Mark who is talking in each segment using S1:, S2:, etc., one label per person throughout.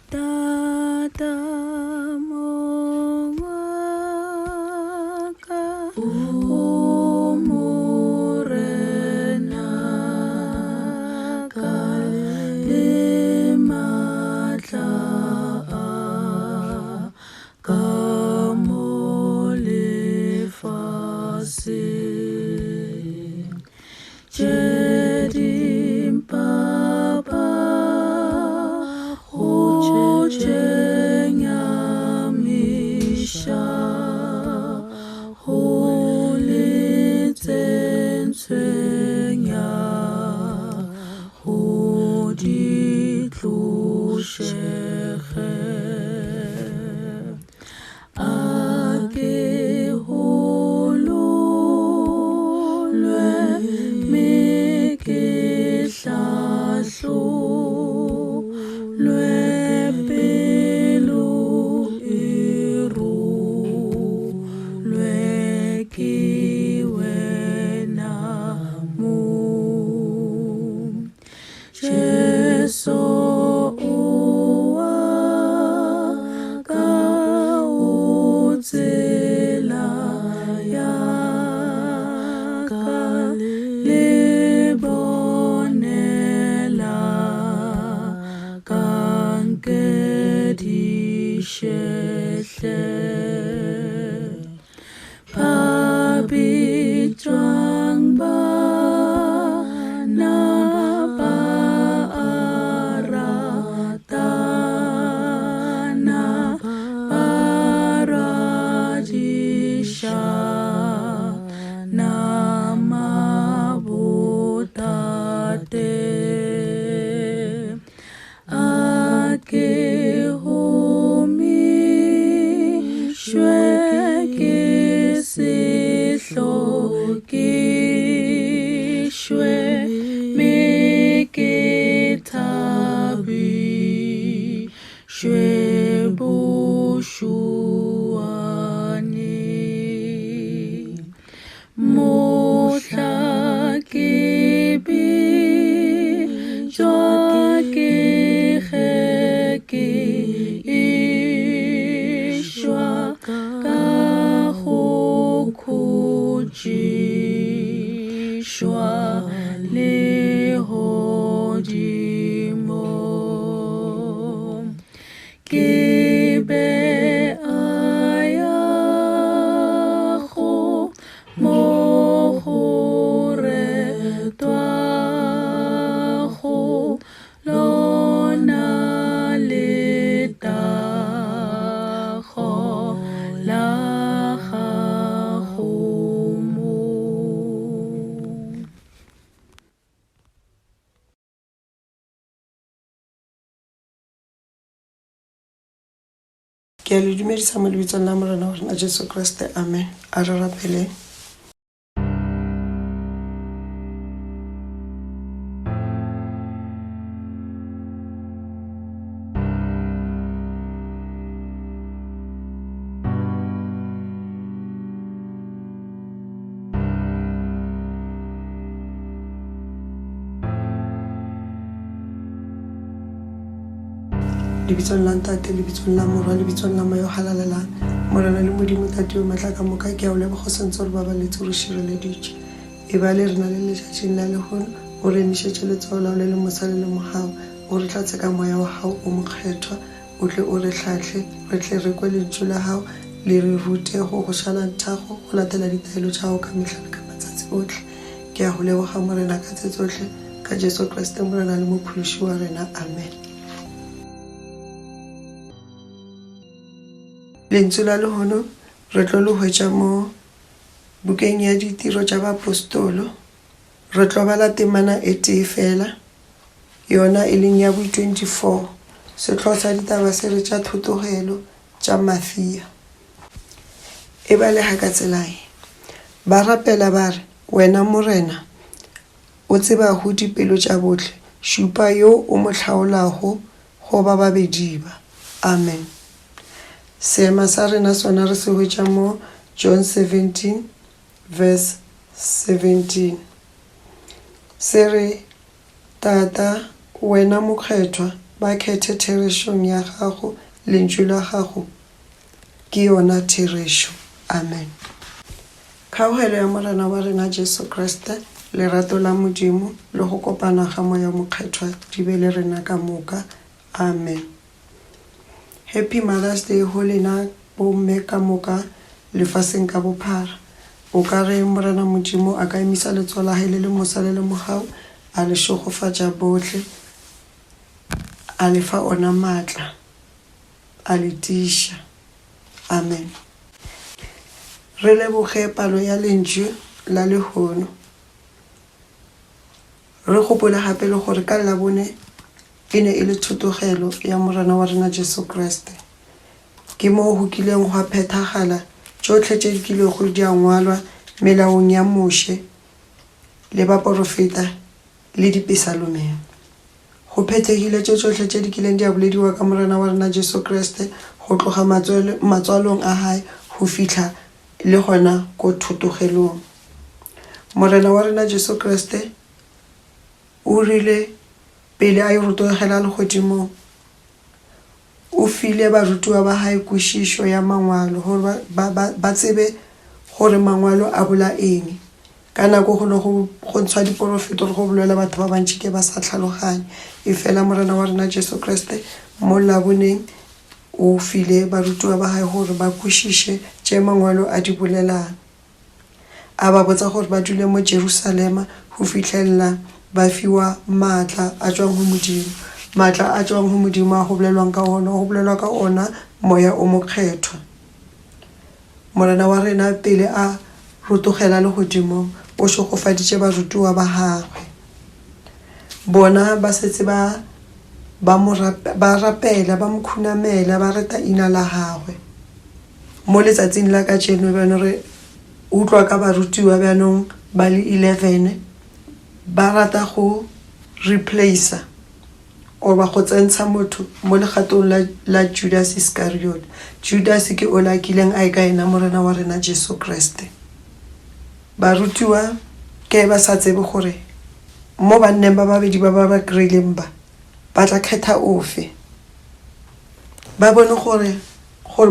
S1: Tata mongaka o morena ka le matla a ka mo lefaseng.
S2: Ke a le dumedisa mo lebitsong la morena wa rena Jesu Kriste, amen. A re rapeleng. Lebitsong la ntate, lebitsong la morwa, lebitsong la moya o halalelang. Morena le modimo tate o matla ka moka, ke a o leboga sentse re babaletse re šireleditše. E ba le rena le letšatšing la lehono o re emišetše letsogo lao le le mosa le le mogao, o re tlatse ka moya wa hao o mokgethwa, o tle o re hlahle, re tle re kwe lentšu la hao le re rute go go šala nthago go latela ditaelo tša go ka mehla le ka matsatsi otlhe. Ke a go leboga morena ka tse tsotlhe ka Jesu Kriste morena le mophološi wa rena, amen. Lentswe la lehono re tlo le hwetša mo bukeng ya ditiro tša baapostolo. Re tlo bala temana e tee fela, yona e leng ya bo 24, sehlogo sa ditaba se re tša thotogelo tša Mathia. E balega ka tselae, ba rapela ba re, wena morena o tsebago dipelo tša bohle, šupa yo o mo hlaolago go ba babedi ba, amen. Seema sa rena sona re se hwetša mo John 17 verse 17. Se re, tata wena mokgethwa ba kgethe therešong ya gago, lentswe la gago ke yona therešo. Amen. Kgaogelo ya Morena wa rena Jesu Kriste, lerato la Modimo le go kopana ga Moya Mokgethwa di be le rena ka moka. Amen. Happy Mother's Day ho lena bomme ka moka lefaseng ka bophara. O ka re Morena Modimo a ka emisa letsoho la hae le le mosa le le mogau, a le shogofatša bohle, a le fa ona matla, a le tiiša. Amen. Re leboge palo ya lentswe la lehono. Re gopole gape le gore ka Labone e ne e le thutogelo ya Morena wa rena Jesu Kriste. Ke moo go kileng go phethagala tsotlhe tse di kileng go di ngwalwa melaong ya Moshe le baporofeta le dipesalomeng. Go phethegile tsotlhe tse di kileng di a bolediwa ka Morena wa rena Jesu Kriste go tloga matswalong a hae go fitlha le gona ko thutogelong. Morena wa rena Jesu Kriste o rile pele a rutogela le godimo, o file barutiwa ba hae kwešišo ya mangwalo gore ba tsebe gore mangwalo a bola eng. Ka nako go ne go ntshwa diporofeta gore go bolela batho ba bantši ke ba sa tlhaloganye, e fela Morena wa rena Jesu Kriste mo Laboneng o file barutiwa ba hae gore ba kwešiše tše mangwalo a di bolelang. A ba botsa gore ba dule mo Jerusalema go fitlhelela ba fiwa maatla a tswang go Modimo. Maatla a tswang go Modimo a go bolelwang ka ona, go bolelwa ka ona Moya o Mokgethwa. Morena wa rena pele a rutogela le godimo o shogofaditše barutiwa ba gagwe. Bona ba setse ba rapela, ba mkhunamela, ba reta ina la gagwe. Mo letsatsing la ka tšeno bjano re utlwa ka barutiwa bjanong ba le 11 ba rata go replacer o ba go tsentsha motho mo legatong la Judas Iscariot. Judas ke o la kileng a ka ena Morena wa rena Jesu Kriste. Barutiwa ke ba sa tsebe gore mo banneng ba babedi ba ba krileng ba tla kgetha ofe. Ba bone gore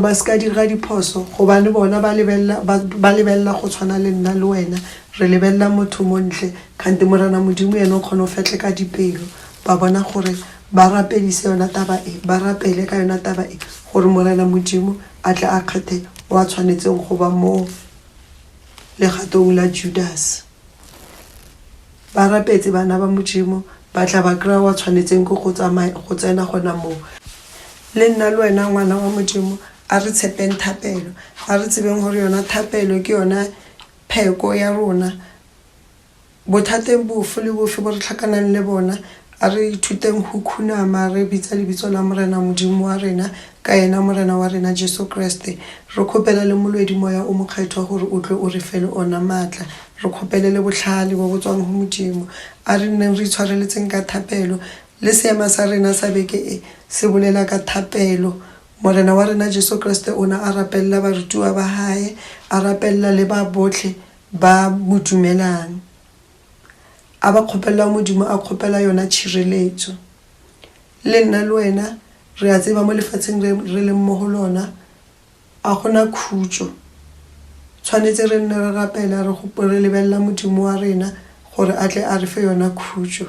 S2: ba ska dira diphoso gobane bona ba lebella go tshwana le nna le wena, re lebella motho montle kante Morena Modimo ene o kgona o fetle ka dipelo. Ba bona gore ba rapedise yona taba e, ba rapele ka yona taba e gore Morena Modimo a tle a kgethe wa tshwanetseng go ba mo legatong la Judas. Ba rapetse bana ba Modimo ba tla ba kry-a wa tshwanetseng go tsena gona moo. Le nna le wena ngwana wa Modimo a re tshepeng thapelo, a re tsebeng gore yona thapelo ke yona pheko ya rona. Bothateng bofe le bofe bo re tlhakanang le bona, a re ithuteng go khunama, re bitsa lebitso la Morena Modimo wa rena ka yena Morena wa rena Jesu Kriste. Re khopela le Molwedi Moya o Mokgethwa gore o tle o re fele ona matla. Re khopele le botlhale bo bo tswang go Modimo, a re nneng re itshwareletseng ka thapelo le seema sa rena sa beke e se bolela ka thapelo. Morena wa rena Jesu Kriste ona a rapella barutiwa ba hae, a rapella le ba botlhe ba modumelang, a ba kgopela Modimo a kgopela yona tshireletso. Le nna le wena re a tseba mo lefatsheng re leng mo go lona a gona khutso, tshwanetse re nne re rapela re lebella Modimo wa rena gore a tle a re fe yona khutso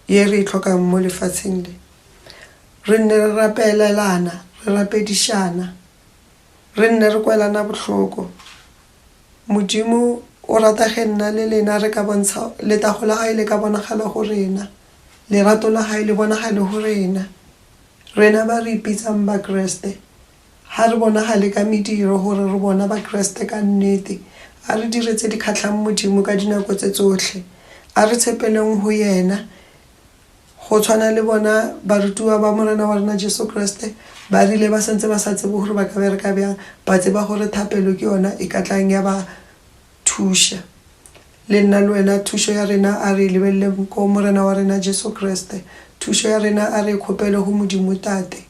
S2: ye re tlhokang mo lefatsheng le. Re nne re rapelelana, re rapedišana, re nne re kwelana bohloko. Modimo o rata ge nna le lena re ka bontsha letago la hae le ka bonagala go rena, lerato la hae le bonagale go rena. Rena ba re ipitsang ba Kriste ha re bonagale ka mediro gore re bona ba Kriste ka nnete. A re diretse di khatlhang Modimo ka dinako tse tsotlhe, a re tshepeleng ho yena go tshwana le bona barutiwa ba Morena wa rena Jesu Kriste ba rile ba sentse ba sa tsebe gore ba ka bereka bjang, ba tseba gore thapelo ke yona e ka tlang ya ba thusha. Le nna le wena thusho ya rena a re lebelle ko Morena wa rena Jesu Kriste, thusho ya rena a re khopele go Modimo Tate.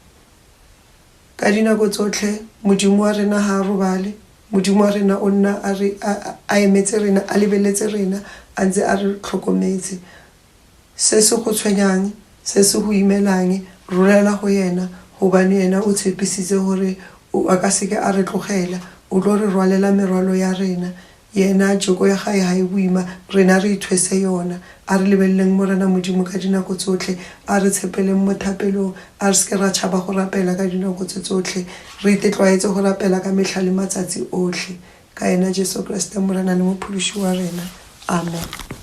S2: Ka dinako tsotlhe Modimo wa rena ha robale, Modimo wa rena o nna a emetse rena, a lebeletse rena, a ntse a re tlhokometse. Se se go tshwenyang se se go imelang rolela go yena gobane yena o tshepisitse gore a ka seke a re tlogela o tlo re rwalela merwalo ya rena yena joko ya gae ga e boima rena re ithwese yona a re lebelleng mo rena modimo ka dinako tsotlhe a re tshepeleng mo thapelong a re seke ra tšhaba go rapela ka dinako tse tsotlhe re itetlwaetse go rapela ka mehla le matsatsi otlhe ka yena Jesu Kriste morena le mophološi wa rena amen.